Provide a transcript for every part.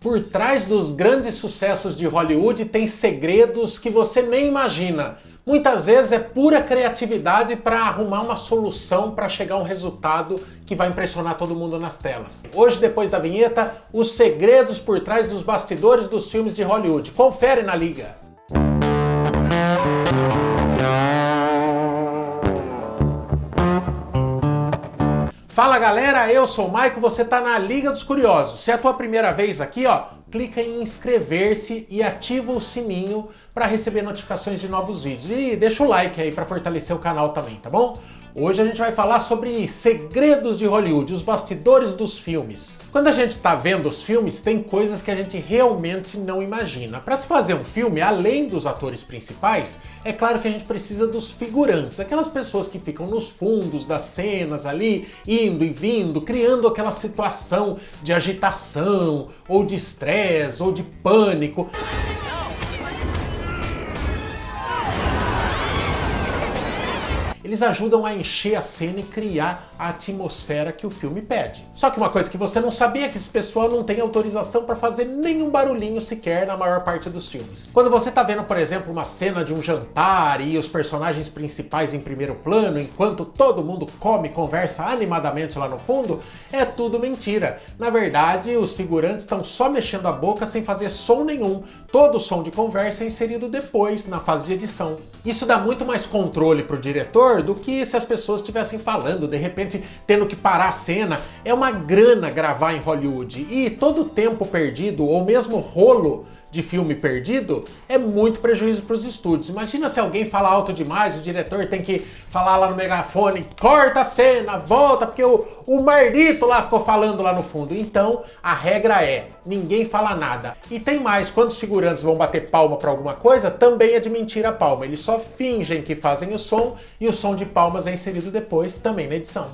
Por trás dos grandes sucessos de Hollywood tem segredos que você nem imagina. Muitas vezes é pura criatividade para arrumar uma solução para chegar a um resultado que vai impressionar todo mundo nas telas. Hoje, depois da vinheta, os segredos por trás dos bastidores dos filmes de Hollywood. Confere na liga! Fala galera, eu sou o Maico, você tá na Liga dos Curiosos. Se é a tua primeira vez aqui, clica em inscrever-se e ativa o sininho para receber notificações de novos vídeos. E deixa o like aí para fortalecer o canal também, tá bom? Hoje a gente vai falar sobre segredos de Hollywood, os bastidores dos filmes. Quando a gente está vendo os filmes, tem coisas que a gente realmente não imagina. Para se fazer um filme, além dos atores principais, é claro que a gente precisa dos figurantes, aquelas pessoas que ficam nos fundos das cenas ali, indo e vindo, criando aquela situação de agitação, ou de estresse, ou de pânico. Eles ajudam a encher a cena e criar a atmosfera que o filme pede. Só que uma coisa que você não sabia é que esse pessoal não tem autorização para fazer nenhum barulhinho sequer na maior parte dos filmes. Quando você tá vendo, por exemplo, uma cena de um jantar e os personagens principais em primeiro plano, enquanto todo mundo come e conversa animadamente lá no fundo, é tudo mentira. Na verdade, os figurantes estão só mexendo a boca sem fazer som nenhum. Todo o som de conversa é inserido depois, na fase de edição. Isso dá muito mais controle pro diretor do que se as pessoas estivessem falando, de repente tendo que parar a cena. É uma grana gravar em Hollywood e todo o tempo perdido, ou mesmo rolo de filme perdido, é muito prejuízo para os estúdios. Imagina se alguém fala alto demais, o diretor tem que falar lá no megafone, corta a cena, volta, porque o Mardito lá ficou falando lá no fundo. Então, a regra é, ninguém fala nada. E tem mais, quando os figurantes vão bater palma para alguma coisa, também é de mentira a palma. Eles só fingem que fazem o som, e o som de palmas é inserido depois, também na edição.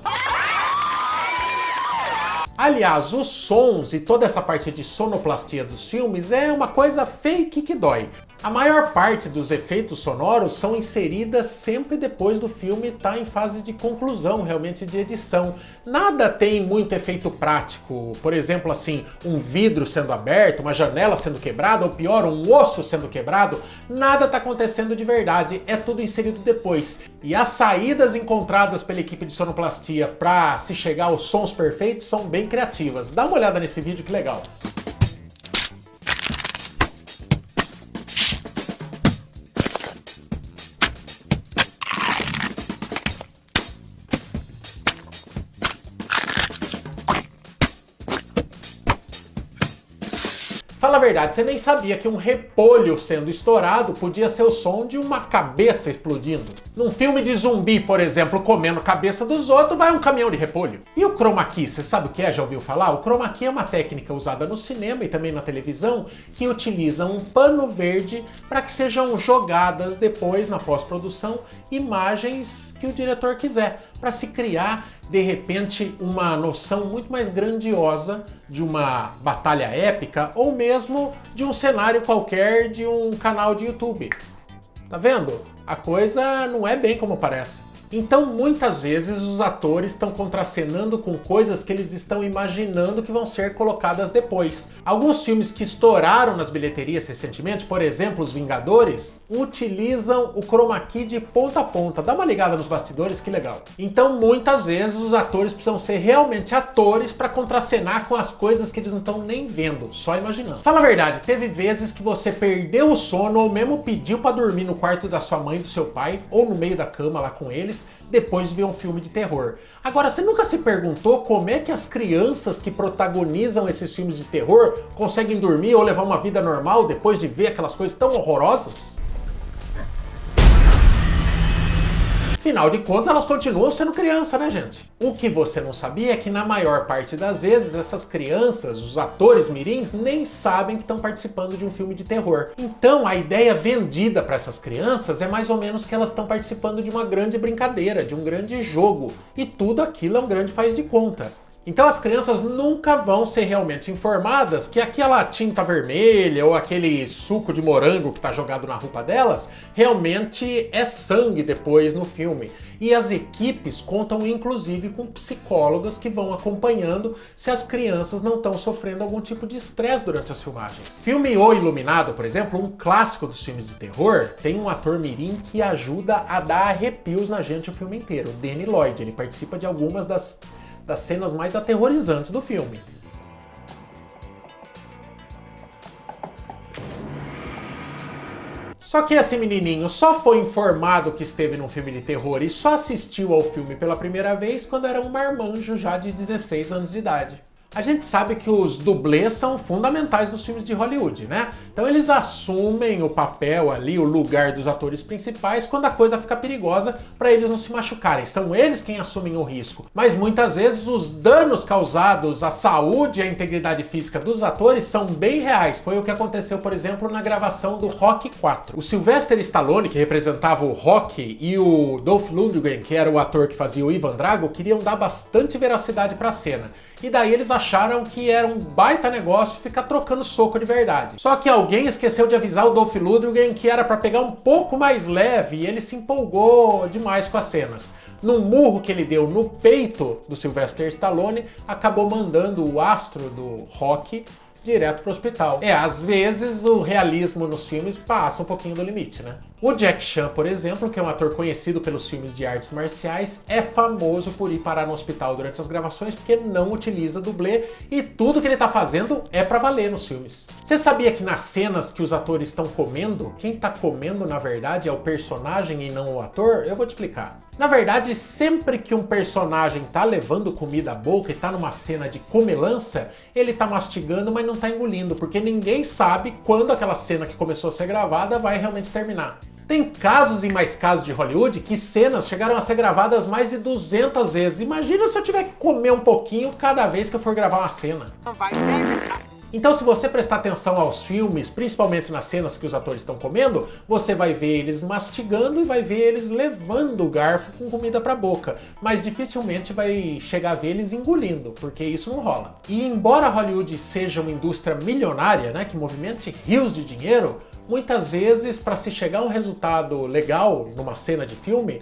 Aliás, os sons e toda essa parte de sonoplastia dos filmes é uma coisa fake que dói. A maior parte dos efeitos sonoros são inseridas sempre depois do filme estar em fase de conclusão, realmente de edição. Nada tem muito efeito prático, por exemplo, assim, um vidro sendo aberto, uma janela sendo quebrada, ou pior, um osso sendo quebrado. Nada está acontecendo de verdade, é tudo inserido depois. E as saídas encontradas pela equipe de sonoplastia para se chegar aos sons perfeitos são bem criativas. Dá uma olhada nesse vídeo, que legal. Fala a verdade, você nem sabia que um repolho sendo estourado podia ser o som de uma cabeça explodindo. Num filme de zumbi, por exemplo, comendo cabeça dos outros, vai um caminhão de repolho. E o chroma key, você sabe o que é? Já ouviu falar? O chroma key é uma técnica usada no cinema e também na televisão que utiliza um pano verde para que sejam jogadas depois, na pós-produção, imagens que o diretor quiser, para se criar, de repente, uma noção muito mais grandiosa de uma batalha épica ou mesmo de um cenário qualquer de um canal de YouTube. Tá vendo? A coisa não é bem como parece. Então, muitas vezes, os atores estão contracenando com coisas que eles estão imaginando que vão ser colocadas depois. Alguns filmes que estouraram nas bilheterias recentemente, por exemplo, Os Vingadores, utilizam o chroma key de ponta a ponta. Dá uma ligada nos bastidores, que legal. Então, muitas vezes, os atores precisam ser realmente atores para contracenar com as coisas que eles não estão nem vendo, só imaginando. Fala a verdade, teve vezes que você perdeu o sono ou mesmo pediu para dormir no quarto da sua mãe e do seu pai, ou no meio da cama lá com eles, depois de ver um filme de terror. Agora, você nunca se perguntou como é que as crianças que protagonizam esses filmes de terror conseguem dormir ou levar uma vida normal depois de ver aquelas coisas tão horrorosas? Afinal de contas, elas continuam sendo criança, né, gente? O que você não sabia é que na maior parte das vezes, essas crianças, os atores mirins, nem sabem que estão participando de um filme de terror. Então, a ideia vendida para essas crianças é mais ou menos que elas estão participando de uma grande brincadeira, de um grande jogo. E tudo aquilo é um grande faz de conta. Então as crianças nunca vão ser realmente informadas que aquela tinta vermelha ou aquele suco de morango que está jogado na roupa delas realmente é sangue depois no filme. E as equipes contam inclusive com psicólogas que vão acompanhando se as crianças não estão sofrendo algum tipo de estresse durante as filmagens. Filme O Iluminado, por exemplo, um clássico dos filmes de terror, tem um ator mirim que ajuda a dar arrepios na gente o filme inteiro, o Danny Lloyd. Ele participa de algumas das cenas mais aterrorizantes do filme. Só que esse menininho só foi informado que esteve num filme de terror e só assistiu ao filme pela primeira vez quando era um marmanjo já de 16 anos de idade. A gente sabe que os dublês são fundamentais nos filmes de Hollywood, né? Então eles assumem o papel ali, o lugar dos atores principais quando a coisa fica perigosa para eles não se machucarem. São eles quem assumem o risco. Mas muitas vezes os danos causados à saúde e à integridade física dos atores são bem reais. Foi o que aconteceu, por exemplo, na gravação do Rocky 4. O Sylvester Stallone, que representava o Rocky, e o Dolph Lundgren, que era o ator que fazia o Ivan Drago, queriam dar bastante veracidade para a cena. E daí eles acharam que era um baita negócio ficar trocando soco de verdade. Só que alguém esqueceu de avisar o Dolph Lundgren que era para pegar um pouco mais leve e ele se empolgou demais com as cenas. Num murro que ele deu no peito do Sylvester Stallone, acabou mandando o astro do Rocky direto pro hospital. Às vezes o realismo nos filmes passa um pouquinho do limite, né? O Jack Chan, por exemplo, que é um ator conhecido pelos filmes de artes marciais, é famoso por ir parar no hospital durante as gravações porque não utiliza dublê e tudo que ele tá fazendo é pra valer nos filmes. Você sabia que nas cenas que os atores estão comendo, quem tá comendo na verdade é o personagem e não o ator? Eu vou te explicar. Na verdade, sempre que um personagem tá levando comida à boca e tá numa cena de comelança, ele tá mastigando, mas não tá engolindo, porque ninguém sabe quando aquela cena que começou a ser gravada vai realmente terminar. Tem casos e mais casos de Hollywood que cenas chegaram a ser gravadas mais de 200 vezes. Imagina se eu tiver que comer um pouquinho cada vez que eu for gravar uma cena. Então, se você prestar atenção aos filmes, principalmente nas cenas que os atores estão comendo, você vai ver eles mastigando e vai ver eles levando o garfo com comida para a boca. Mas dificilmente vai chegar a ver eles engolindo, porque isso não rola. E embora Hollywood seja uma indústria milionária, né, que movimente rios de dinheiro, muitas vezes, para se chegar a um resultado legal numa cena de filme,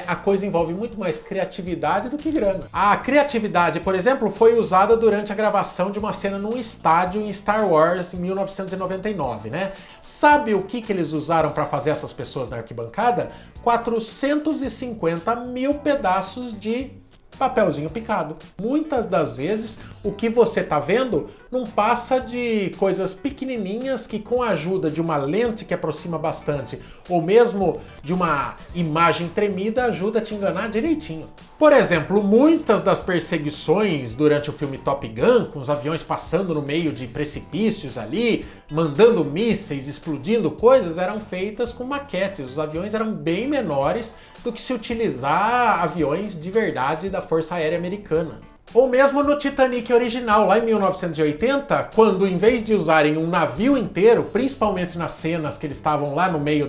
a coisa envolve muito mais criatividade do que grana. A criatividade, por exemplo, foi usada durante a gravação de uma cena num estádio em Star Wars em 1999, né? Sabe o que eles usaram para fazer essas pessoas na arquibancada? 450 mil pedaços de papelzinho picado. Muitas das vezes o que você tá vendo não passa de coisas pequenininhas que, com a ajuda de uma lente que aproxima bastante ou mesmo de uma imagem tremida, ajuda a te enganar direitinho. Por exemplo, muitas das perseguições durante o filme Top Gun, com os aviões passando no meio de precipícios ali, mandando mísseis, explodindo coisas, eram feitas com maquetes. Os aviões eram bem menores do que se utilizar aviões de verdade da Força Aérea Americana. Ou mesmo no Titanic original, lá em 1980, quando em vez de usarem um navio inteiro, principalmente nas cenas que eles estavam lá no meio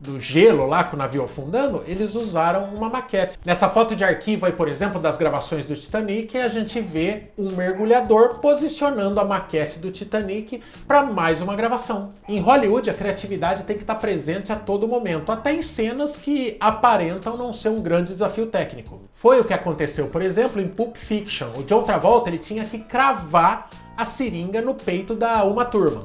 do gelo, lá com o navio afundando, eles usaram uma maquete. Nessa foto de arquivo aí, por exemplo, das gravações do Titanic, a gente vê um mergulhador posicionando a maquete do Titanic para mais uma gravação. Em Hollywood, a criatividade tem que estar presente a todo momento, até em cenas que aparentam não ser um grande desafio técnico. Foi o que aconteceu, por exemplo, em Pulp Fiction. O John Travolta ele tinha que cravar a seringa no peito da Uma Thurman.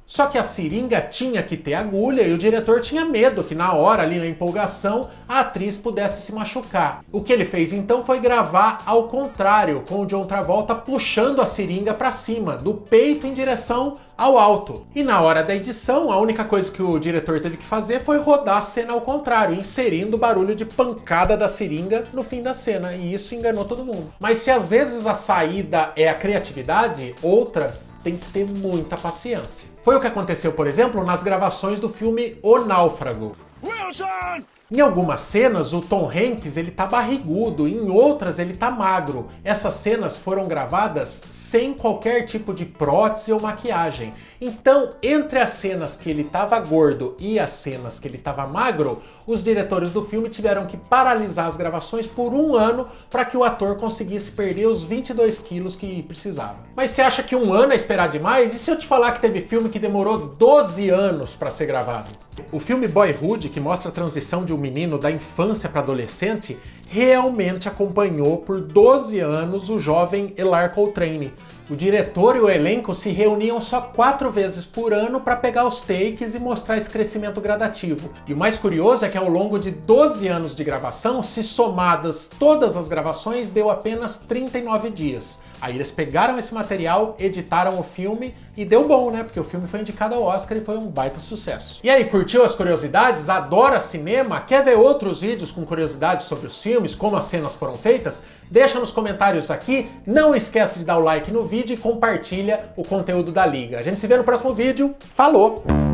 Só que a seringa tinha que ter agulha e o diretor tinha medo que na hora, ali na empolgação, a atriz pudesse se machucar. O que ele fez então foi gravar ao contrário, com o John Travolta puxando a seringa para cima, do peito em direção ao alto. E na hora da edição, a única coisa que o diretor teve que fazer foi rodar a cena ao contrário, inserindo o barulho de pancada da seringa no fim da cena, e isso enganou todo mundo. Mas se às vezes a saída é a criatividade, outras têm que ter muita paciência. Foi o que aconteceu, por exemplo, nas gravações do filme O Náufrago. Wilson! Em algumas cenas, o Tom Hanks ele tá barrigudo, em outras ele tá magro. Essas cenas foram gravadas sem qualquer tipo de prótese ou maquiagem. Então, entre as cenas que ele tava gordo e as cenas que ele tava magro, os diretores do filme tiveram que paralisar as gravações por 1 ano para que o ator conseguisse perder os 22 quilos que precisava. Mas você acha que 1 ano é esperar demais? E se eu te falar que teve filme que demorou 12 anos para ser gravado? O filme Boyhood, que mostra a transição de um menino da infância para adolescente, realmente acompanhou por 12 anos o jovem Elar Coltrane. O diretor e o elenco se reuniam só 4 vezes por ano para pegar os takes e mostrar esse crescimento gradativo. E o mais curioso é que ao longo de 12 anos de gravação, se somadas todas as gravações, deu apenas 39 dias. Aí eles pegaram esse material, editaram o filme e deu bom, né? Porque o filme foi indicado ao Oscar e foi um baita sucesso. E aí, curtiu as curiosidades? Adora cinema? Quer ver outros vídeos com curiosidades sobre os filmes, como as cenas foram feitas? Deixa nos comentários aqui, não esquece de dar o like no vídeo e compartilha o conteúdo da Liga. A gente se vê no próximo vídeo. Falou!